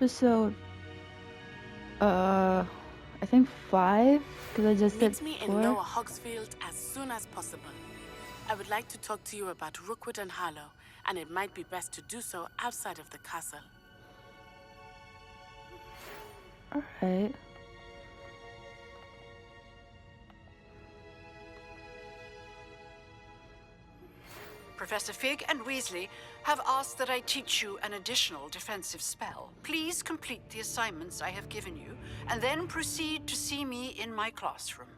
Episode, I think 5, because I just did Meet me in 4. Lower Hogsfield as soon as possible. I would like to talk to you about Rookwood and Harlow, and it might be best to do so outside of the castle. Alright. Professor Fig and Weasley have asked that I teach you an additional defensive spell. Please complete the assignments I have given you, and then proceed to see me in my classroom.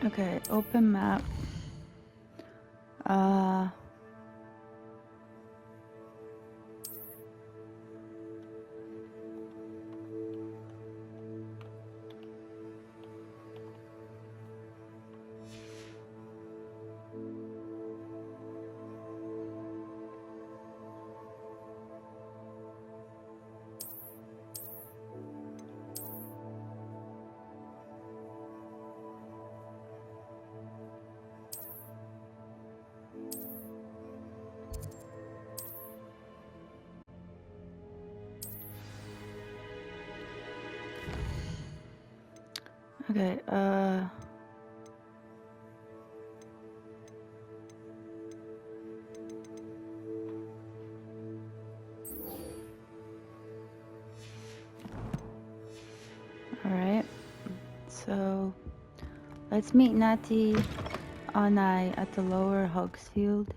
Okay, open map. Okay, alright. So, let's meet Natty on at the Lower Hogsfield.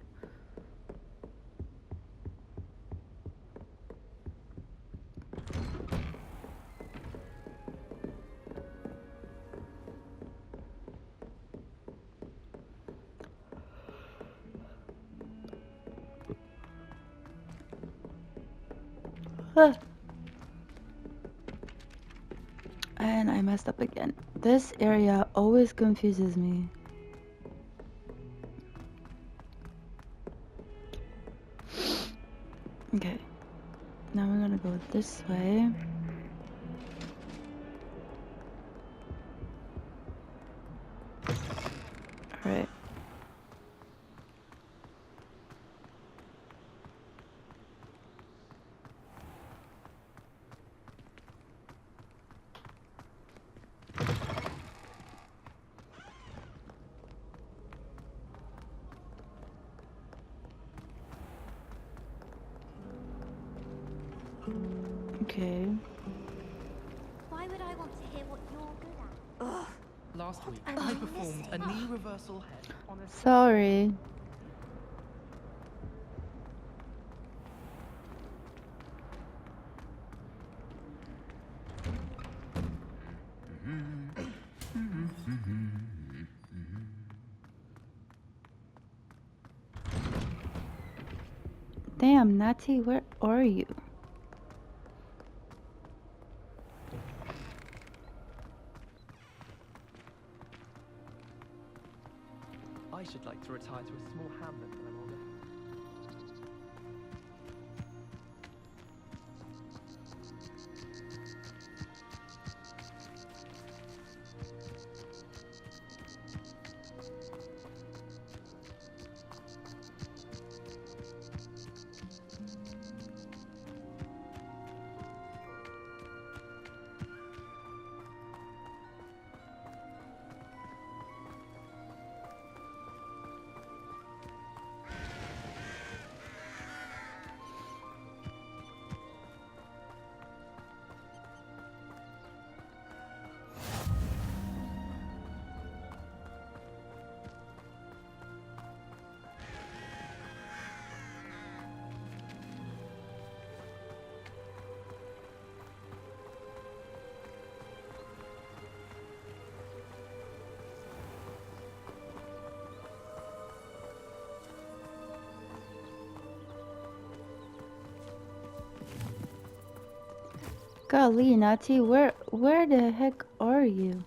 And I messed up again. This area always confuses me. Okay. Now we're gonna go this way. Alright. Okay. Why would I want to hear what you're good at? Ugh. Last week, I performed a knee reversal head on a... Sorry. Damn, Natty, where are you? I should like to retire to a small hamlet when I'm older. Golly, Natty, where the heck are you?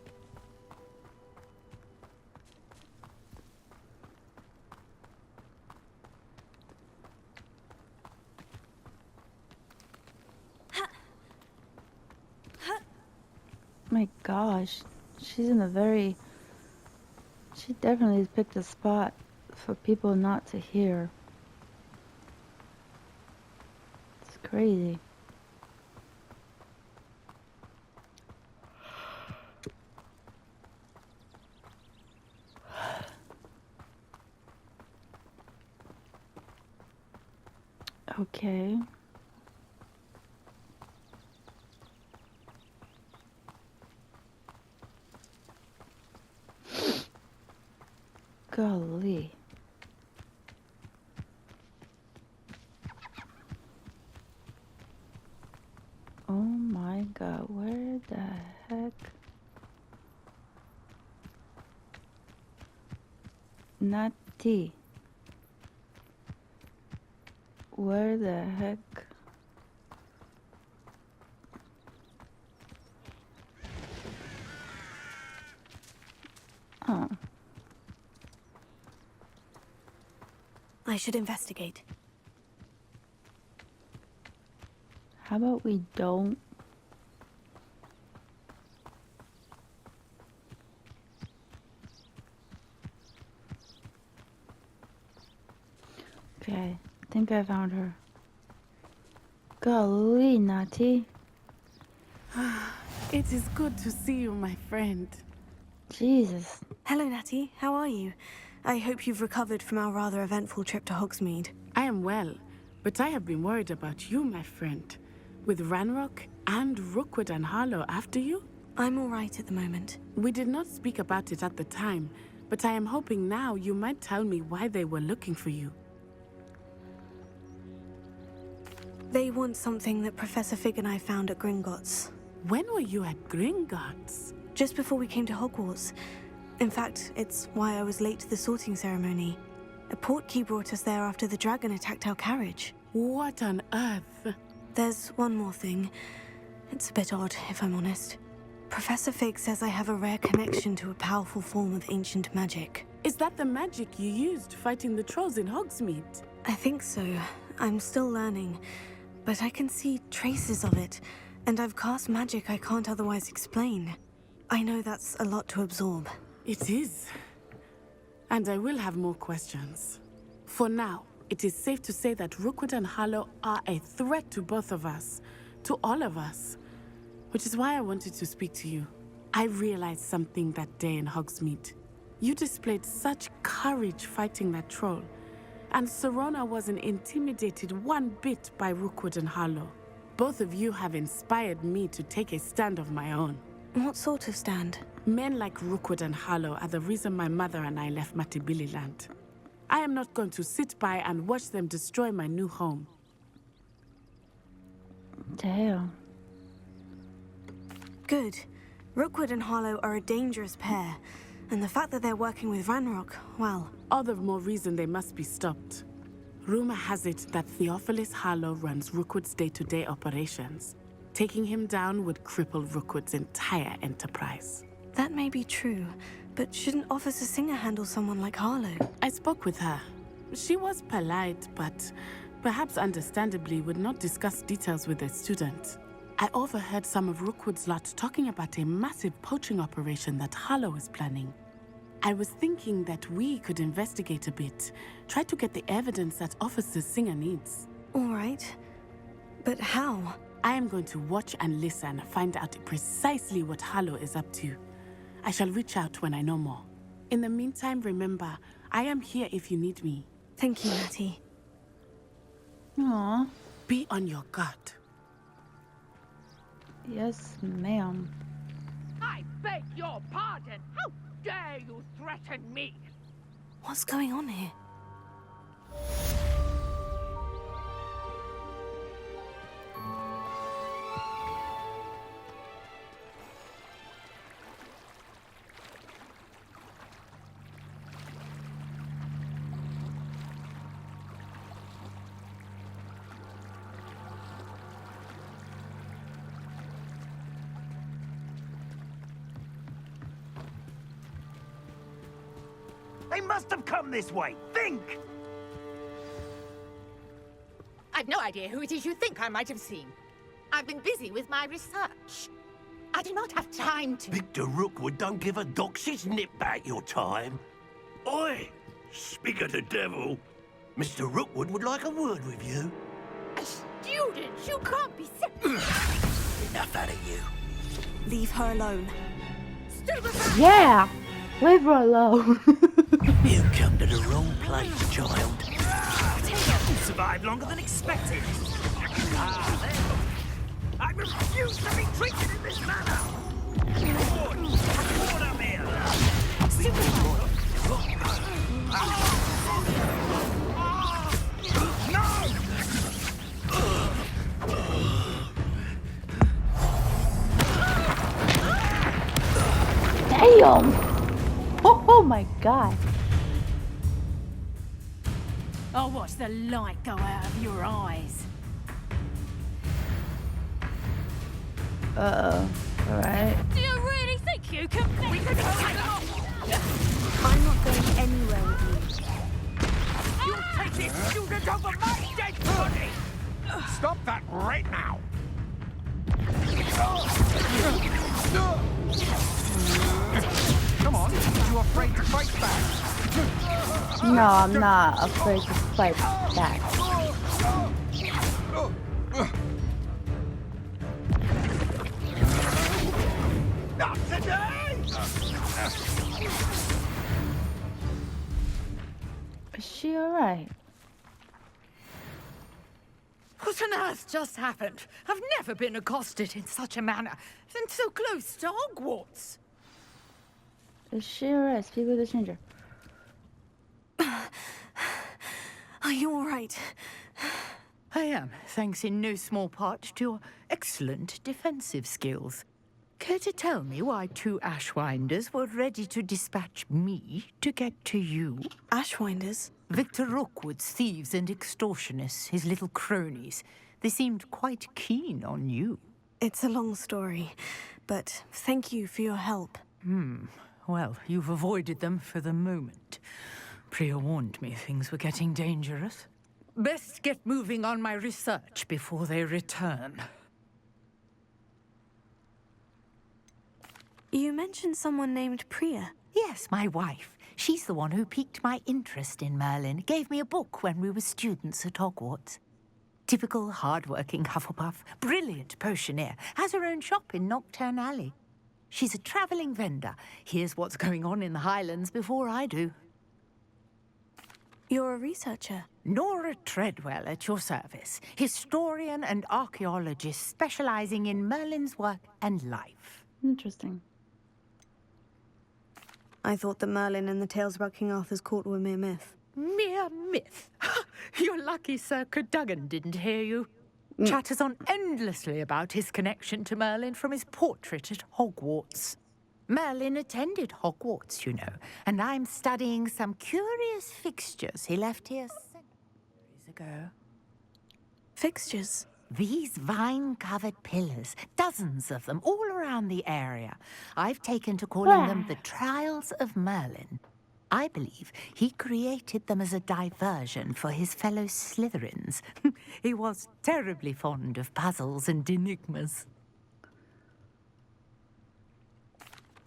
My gosh, she's in a very... She definitely picked a spot for people not to hear. crazy. Okay. Golly. Oh my god, where the heck? Natty. Where the heck? Oh. I should investigate. How about we don't? Okay, I think I found her. Golly, Natty. It is good to see you, my friend. Jesus. Hello, Natty. How are you? I hope you've recovered from our rather eventful trip to Hogsmeade. I am well, but I have been worried about you, my friend. With Ranrock and Rookwood and Harlow after you? I'm all right at the moment. We did not speak about it at the time, but I am hoping now you might tell me why they were looking for you. They want something that Professor Fig and I found at Gringotts. When were you at Gringotts? Just before we came to Hogwarts. In fact, it's why I was late to the sorting ceremony. A portkey brought us there after the dragon attacked our carriage. What on earth? There's one more thing. It's a bit odd, if I'm honest. Professor Fig says I have a rare connection to a powerful form of ancient magic. Is that the magic you used fighting the trolls in Hogsmeade? I think so. I'm still learning, but I can see traces of it, and I've cast magic I can't otherwise explain. I know that's a lot to absorb. It is. And I will have more questions. For now, it is safe to say that Rookwood and Harlow are a threat to both of us, to all of us. Which is why I wanted to speak to you. I realized something that day in Hogsmeade. You displayed such courage fighting that troll, and Serona wasn't intimidated one bit by Rookwood and Harlow. Both of you have inspired me to take a stand of my own. What sort of stand? Men like Rookwood and Harlow are the reason my mother and I left Matibili-land. I am not going to sit by and watch them destroy my new home. Damn. Good. Rookwood and Harlow are a dangerous pair, and the fact that they're working with Ranrock, well... All the more reason they must be stopped. Rumor has it that Theophilus Harlow runs Rookwood's day-to-day operations. Taking him down would cripple Rookwood's entire enterprise. That may be true, but shouldn't Officer Singer handle someone like Harlow? I spoke with her. She was polite, but perhaps understandably would not discuss details with a student. I overheard some of Rookwood's lot talking about a massive poaching operation that Harlow is planning. I was thinking that we could investigate a bit, try to get the evidence that Officer Singer needs. All right. But how? I am going to watch and listen, find out precisely what Harlow is up to. I shall reach out when I know more. In the meantime, remember, I am here if you need me. Thank you, Natty. Aw. Be on your guard. Yes, ma'am. I beg your pardon! How dare you threaten me? What's going on here? They must have come this way. Think! I've no idea who it is you think I might have seen. I've been busy with my research. I do not have time to... Victor Rookwood don't give a doxy's nip back your time. Oi! Speak of the devil. Mr. Rookwood would like a word with you. A stupid Prudence, you can't be Enough out of you. Leave her alone. Yeah! Leave her alone. You come to the wrong place, child. You survived longer than expected. Ah, there. I refuse to be treated in this manner. Order me. Damn! Oh my god. I'll watch the light go out of your eyes. Uh-oh. Alright. Do you really think you can We can fight off! I'm not going anywhere with you. You take this student over my dead body! Stop that right now! Come on, you afraid to fight back? No, I'm not afraid to fight back. Not today! Is she alright? What on earth just happened? I've never been accosted in such a manner, and so close to Hogwarts. Is she alright? Speak with the stranger. Are you all right? I am, thanks in no small part to your excellent defensive skills. Care to tell me why two Ashwinders were ready to dispatch me to get to you? Ashwinders? Victor Rookwood's thieves and extortionists, his little cronies. They seemed quite keen on you. It's a long story, but thank you for your help. Well, you've avoided them for the moment. Priya warned me things were getting dangerous. Best get moving on my research before they return. You mentioned someone named Priya. Yes, my wife. She's the one who piqued my interest in Merlin. Gave me a book when we were students at Hogwarts. Typical hard-working Hufflepuff, brilliant potioneer, has her own shop in Nocturne Alley. She's a travelling vendor. Hears what's going on in the Highlands before I do. You're a researcher. Nora Treadwell at your service. Historian and archaeologist specialising in Merlin's work and life. Interesting. I thought that Merlin and the tales about King Arthur's court were mere myth. Mere myth. You're lucky Sir Cadogan didn't hear you. Chatters on endlessly about his connection to Merlin from his portrait at Hogwarts. Merlin attended Hogwarts, you know, and I'm studying some curious fixtures he left here centuries ago. Fixtures? These vine-covered pillars, dozens of them, all around the area. I've taken to calling them the Trials of Merlin. I believe he created them as a diversion for his fellow Slytherins. He was terribly fond of puzzles and enigmas.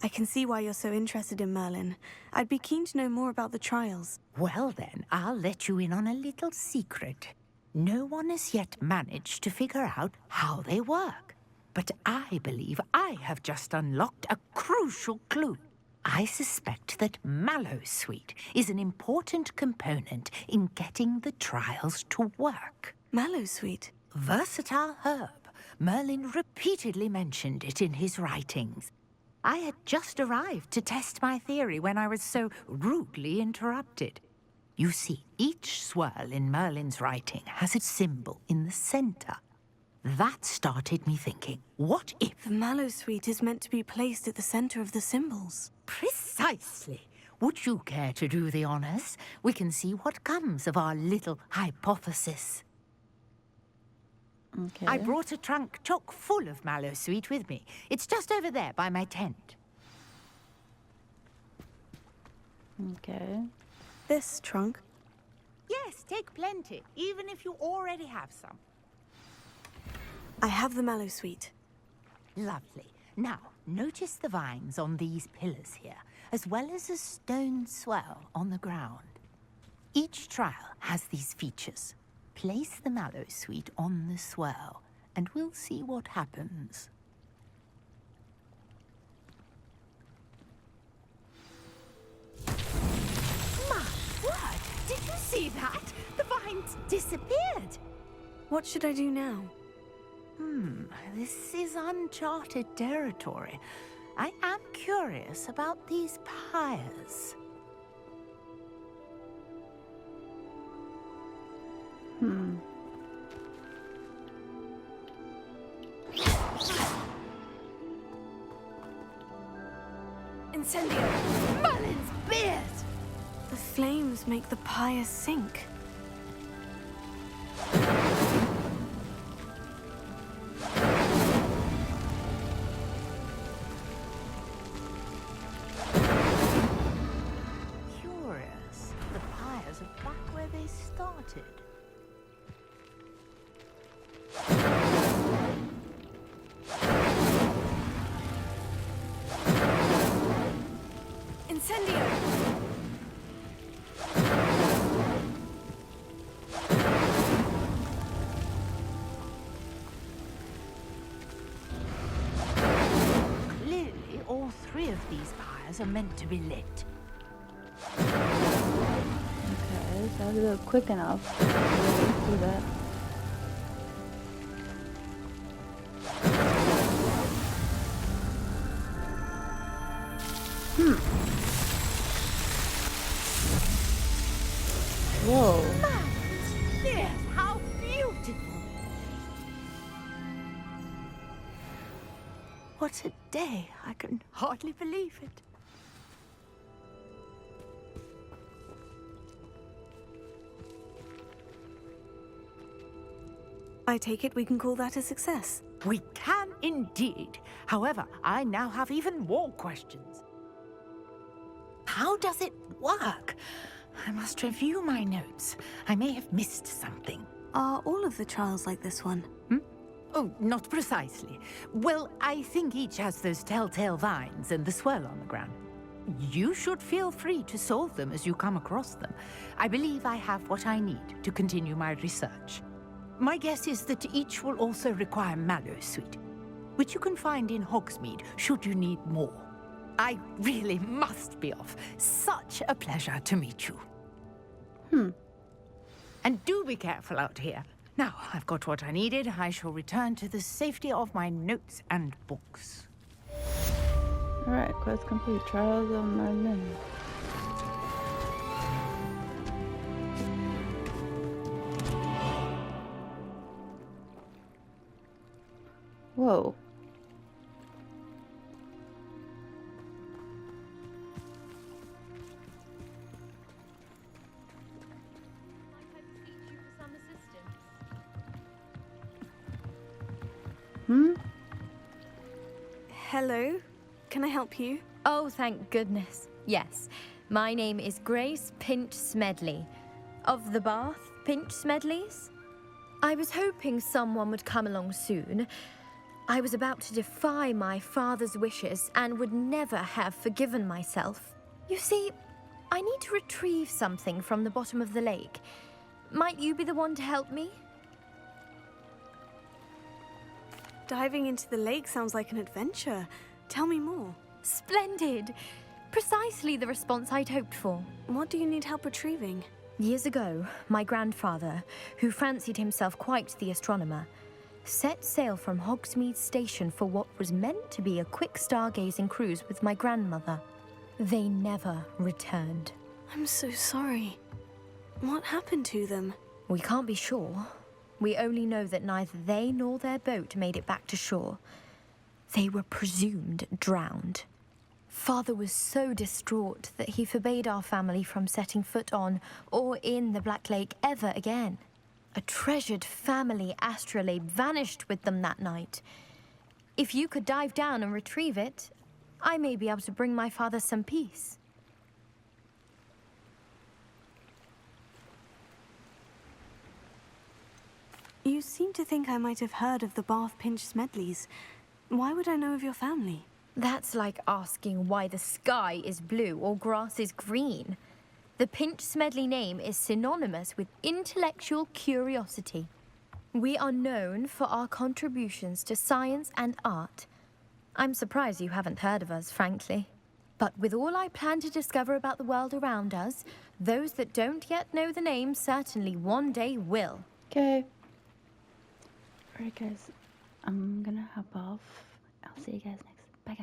I can see why you're so interested in Merlin. I'd be keen to know more about the trials. Well then, I'll let you in on a little secret. No one has yet managed to figure out how they work. But I believe I have just unlocked a crucial clue. I suspect that Mallowsweet is an important component in getting the trials to work. Mallowsweet? Versatile herb. Merlin repeatedly mentioned it in his writings. I had just arrived to test my theory when I was so rudely interrupted. You see, each swirl in Merlin's writing has a symbol in the center. That started me thinking, what if... The Mallowsweet is meant to be placed at the center of the symbols. Precisely. Would you care to do the honors? We can see what comes of our little hypothesis. Okay. I brought a trunk chock full of Mallowsweet with me. It's just over there by my tent. Okay. This trunk? Yes, take plenty, even if you already have some. I have the Mallowsweet. Lovely. Now, notice the vines on these pillars here, as well as a stone swell on the ground. Each trial has these features. place the mallow sweet on the swirl, and we'll see what happens. My word! Did you see that? The vines disappeared! What should I do now? This is uncharted territory. I am curious about these pyres. Incendio! Merlin's beard! The flames make the pyre sink. Curious. The pyres are back where they started. Incendio! Clearly, all three of these pyres are meant to be lit. Okay, so I have to do it quick enough to do that. Whoa. Yes, how beautiful! What a day! I can hardly believe it. I take it we can call that a success. We can indeed. However, I now have even more questions. How does it work? I must review my notes. I may have missed something. Are all of the trials like this one? Oh, not precisely. Well, I think each has those telltale vines and the swirl on the ground. You should feel free to solve them as you come across them. I believe I have what I need to continue my research. My guess is that each will also require mallow sweet, which you can find in Hogsmeade should you need more. I really must be off. Such a pleasure to meet you. And do be careful out here. Now, I've got what I needed. I shall return to the safety of my notes and books. Alright, quest complete. Trials of Merlin. Whoa. Hello? Can I help you? Oh, thank goodness. Yes. My name is Grace Pinch Smedley. Of the Bath Pinch Smedleys? I was hoping someone would come along soon. I was about to defy my father's wishes and would never have forgiven myself. You see, I need to retrieve something from the bottom of the lake. Might you be the one to help me? Diving into the lake sounds like an adventure. Tell me more. Splendid! Precisely the response I'd hoped for. What do you need help retrieving? Years ago, my grandfather, who fancied himself quite the astronomer, set sail from Hogsmeade Station for what was meant to be a quick stargazing cruise with my grandmother. They never returned. I'm so sorry. What happened to them? We can't be sure. We only know that neither they nor their boat made it back to shore. They were presumed drowned. Father was so distraught that he forbade our family from setting foot on or in the Black Lake ever again. A treasured family astrolabe vanished with them that night. If you could dive down and retrieve it, I may be able to bring my father some peace. You seem to think I might have heard of the Bath Pinch Smedleys. Why would I know of your family? That's like asking why the sky is blue or grass is green. The Pinch Smedley name is synonymous with intellectual curiosity. We are known for our contributions to science and art. I'm surprised you haven't heard of us, frankly. But with all I plan to discover about the world around us, those that don't yet know the name certainly one day will. Okay. Alright guys, I'm gonna hop off. I'll see you guys next time.